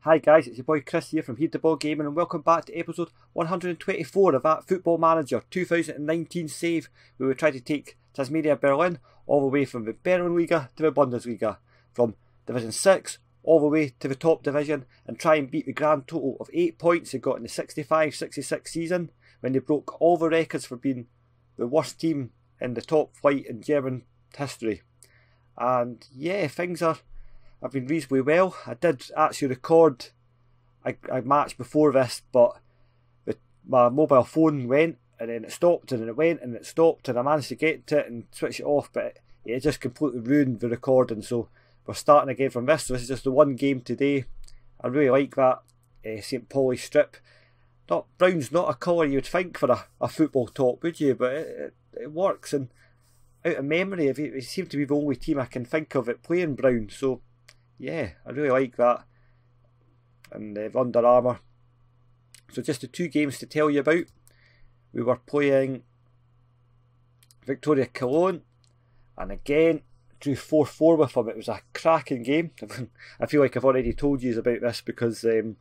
Hi guys, it's your boy Chris here from Heed the Ball Gaming, and welcome back to episode 124 of that Football Manager 2019 save, where we try to take Tasmania Berlin all the way from the Berlin Liga to the Bundesliga, from Division 6 all the way to the top division, and try and beat the grand total of 8 points they got in the 65-66 season, when they broke all the records for being the worst team in the top flight in German history. And yeah, things have been reasonably well. I did actually record a match before this, but my mobile phone went and then it stopped and then it went and it stopped, and I managed to get to it and switch it off, but it just completely ruined the recording. So we're starting again from this. So this is just the one game today. I really like that St. Pauli strip. Brown's not a colour you would think for a football top, would you? But it works, and out of memory, it seemed to be the only team I can think of at playing brown. So yeah, I really like that. And Under Armour. So just the two games to tell you about. We were playing Victoria Cologne, and again drew 4-4 with them. It was a cracking game. I feel like I've already told you about this because I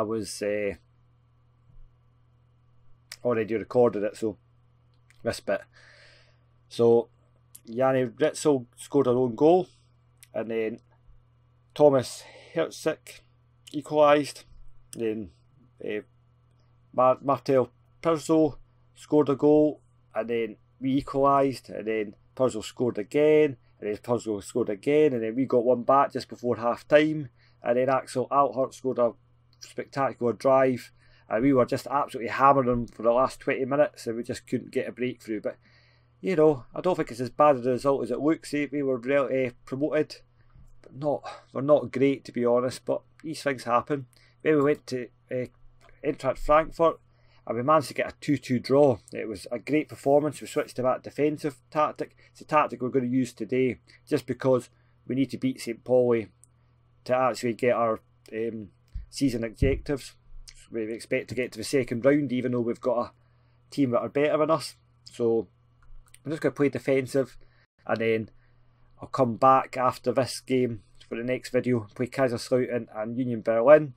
was already recorded it, so this bit. So Yanni Ritzel scored her own goal, and then Thomas Herzig equalised. Then Martel Perzo scored a goal, and then we equalised, and then Perzo scored again, and then Perzo scored again, and then we got one back just before half time, and then Axel Althart scored a spectacular drive, and we were just absolutely hammering them for the last 20 minutes, and we just couldn't get a breakthrough. But you know, I don't think it's as bad a result as it looks. We were promoted, but we're not great, to be honest, but these things happen. Then we went to Eintracht Frankfurt, and we managed to get a 2-2 draw. It was a great performance. We switched to that defensive tactic. It's a tactic we're going to use today, just because we need to beat St. Pauli to actually get our season objectives. We expect to get to the second round, even though we've got a team that are better than us. So I'm just going to play defensive, and then I'll come back after this game for the next video, play Kaiserslautern and Union Berlin,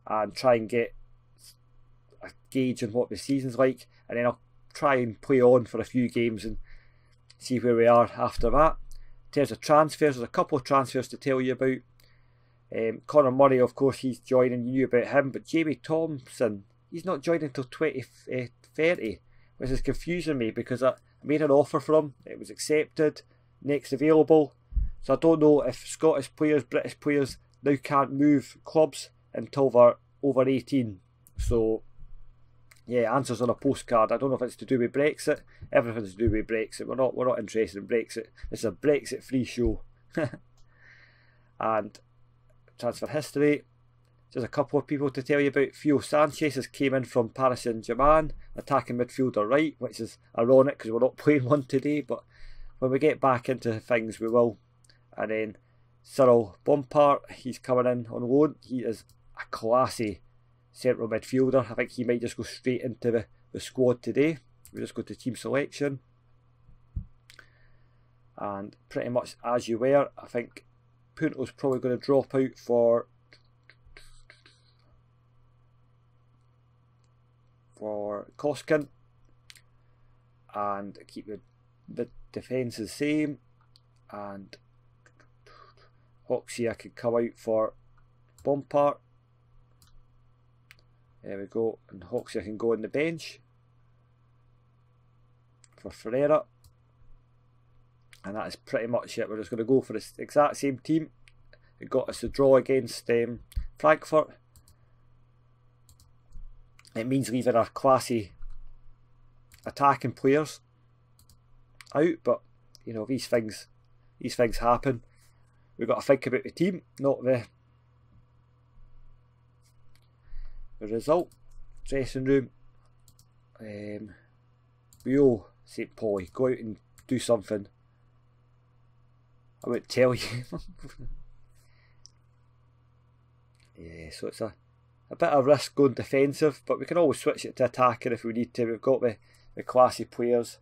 and try and get a gauge on what the season's like, and then I'll try and play on for a few games and see where we are after that. In terms of transfers, there's a couple of transfers to tell you about. Conor Murray, of course, he's joining. You knew about him, but Jamie Thompson, he's not joining until 2030, which is confusing me because I made an offer for him, it was accepted, next available. So I don't know if Scottish players, British players now can't move clubs until they're over 18. So yeah, answers on a postcard. I don't know if it's to do with Brexit. Everything's to do with Brexit. We're not interested in Brexit. It's a Brexit free show. And transfer history, there's a couple of people to tell you about. Theo Sanchez has came in from Paris Saint-Germain, attacking midfielder right, which is ironic because we're not playing one today, but when we get back into things we will. And then Cyril Bompard, he's coming in on loan. He is a classy central midfielder. I think he might just go straight into the squad today. We just go to team selection, and pretty much as you were, I think Punto's probably going to drop out for Koskin, and keep the defence the same, and Hoxia could come out for Bompard. There we go, and Hoxia can go on the bench for Ferreira. And that is pretty much it. We're just going to go for the exact same team. It got us a draw against Frankfurt. It means leaving our classy attacking players out, but you know, these things happen. We've got to think about the team, not the result. Dressing room. We owe St. Pauli. Go out and do something. I won't tell you. Yeah, so it's a bit of risk going defensive, but we can always switch it to attacking if we need to. We've got the classy players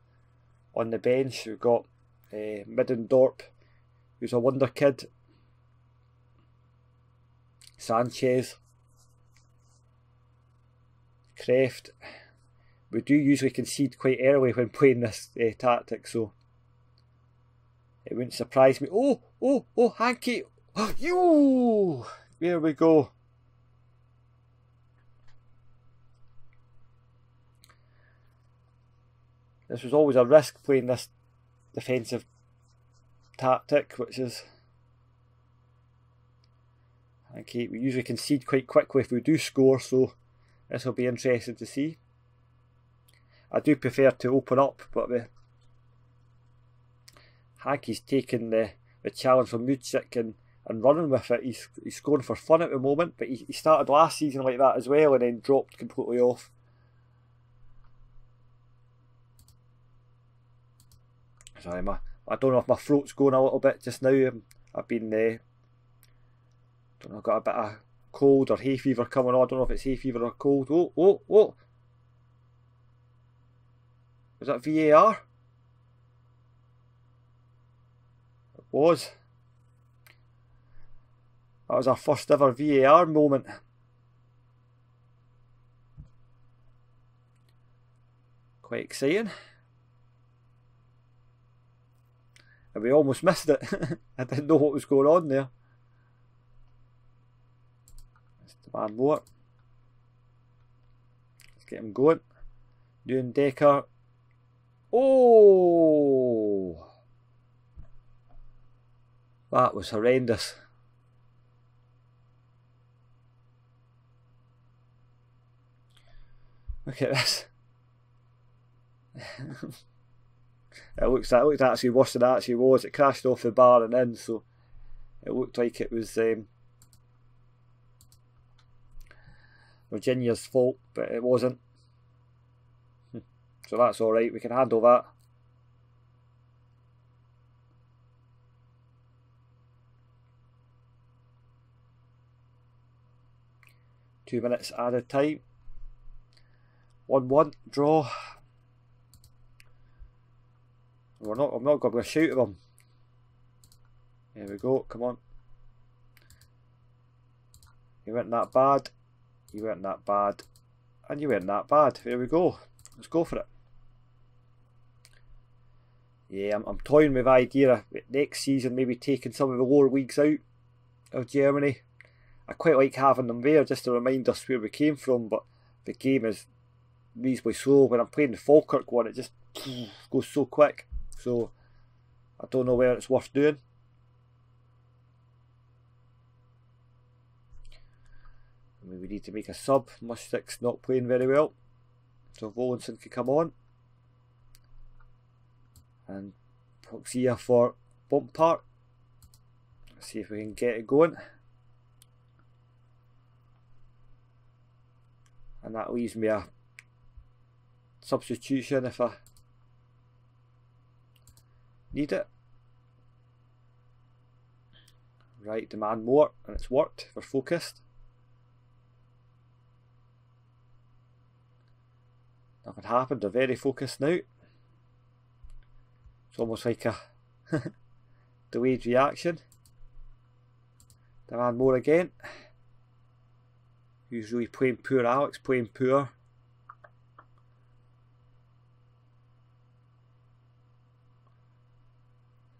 on the bench. We've got Middendorp, who's a wonder kid. Sanchez, Kreft. We do usually concede quite early when playing this tactic, so it wouldn't surprise me. Oh, Hanky! You! There we go. This was always a risk playing this defensive tactic, which is Hanky. We usually concede quite quickly if we do score, so this will be interesting to see. I do prefer to open up, but Hanky's taking the challenge from Mucik and running with it. He's scoring for fun at the moment, but he started last season like that as well and then dropped completely off. Sorry, I don't know if my throat's going a little bit just now. I've been don't know, I've got a bit of cold or hay fever coming on. I don't know if it's hay fever or cold. Oh! Was that VAR? It was. That was our first ever VAR moment. Quite exciting. And we almost missed it. I didn't know what was going on there. Let's demand more. Let's get him going. Doing Decker. Oh! That was horrendous. Look at this. It looked actually worse than it actually was. It crashed off the bar and in, so it looked like it was Virginia's fault, but it wasn't. So that's alright, we can handle that. Two minutes added time. 1-1 draw. I'm not going to shoot at them. There we go, come on. You weren't that bad. You weren't that bad. And you weren't that bad. There we go. Let's go for it. Yeah, I'm toying with the idea of next season maybe taking some of the lower leagues out of Germany. I quite like having them there just to remind us where we came from, but the game is reasonably slow. When I'm playing the Falkirk one, it just goes so quick. So I don't know whether it's worth doing. Maybe we need to make a sub. Mustik's not playing very well, so Volenson can come on. And Proxia for Bompart. Let's see if we can get it going. And that leaves me a substitution if I need it. Right, demand more, and it's worked. We're focused. Nothing happened, they're very focused now. It's almost like a delayed reaction. Demand more again. Who's really playing poor? Alex playing poor.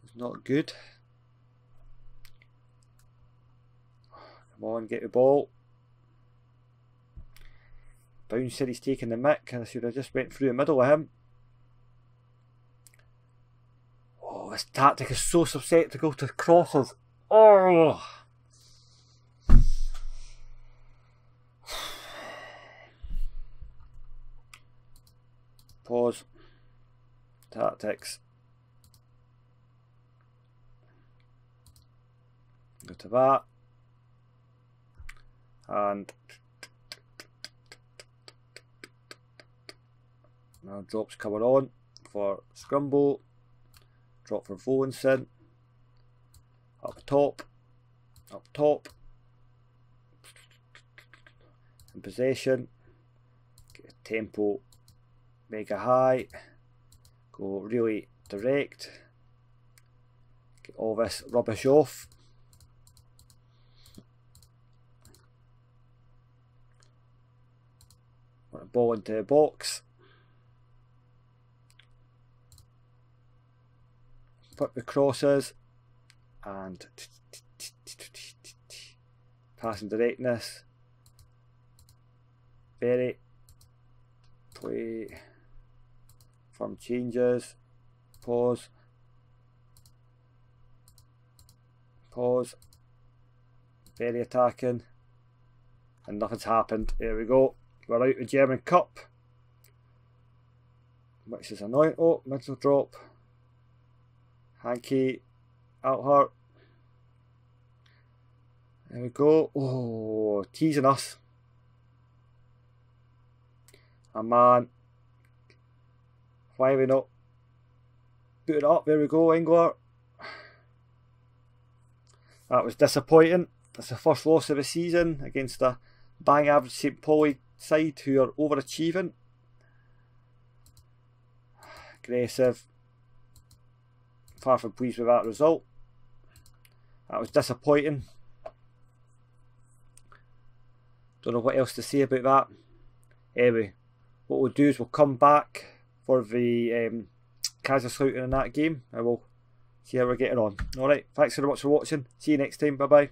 It's not good. Come on, get the ball. Bounce said he's taking the mick, and I should have just went through the middle of him. Oh, this tactic is so susceptible to crosses. Oh! Pause. Tactics. Go to that. And now drops coming on for Scrumble. Drop for Volenson. Up top. Up top. In possession. Get a tempo mega high. Go really direct. Get all this rubbish off. Ball into the box. Put the crosses and passing directness. Very play from changes. Pause. Pause. Very attacking. And nothing's happened. There we go. We're out the German Cup. Which is annoying. Oh, middle drop. Hanky out her. There we go. Oh, teasing us. And man, why are we not put it up? There we go, Engler. That was disappointing. That's the first loss of the season against a bang average St Pauli side who are overachieving. Aggressive. Far from pleased with that result. That was disappointing. Don't know what else to say about that. Anyway, what we'll do is we'll come back for the Kaiserslautern in that game and we'll see how we're getting on. Alright, thanks very much for watching. See you next time. Bye bye.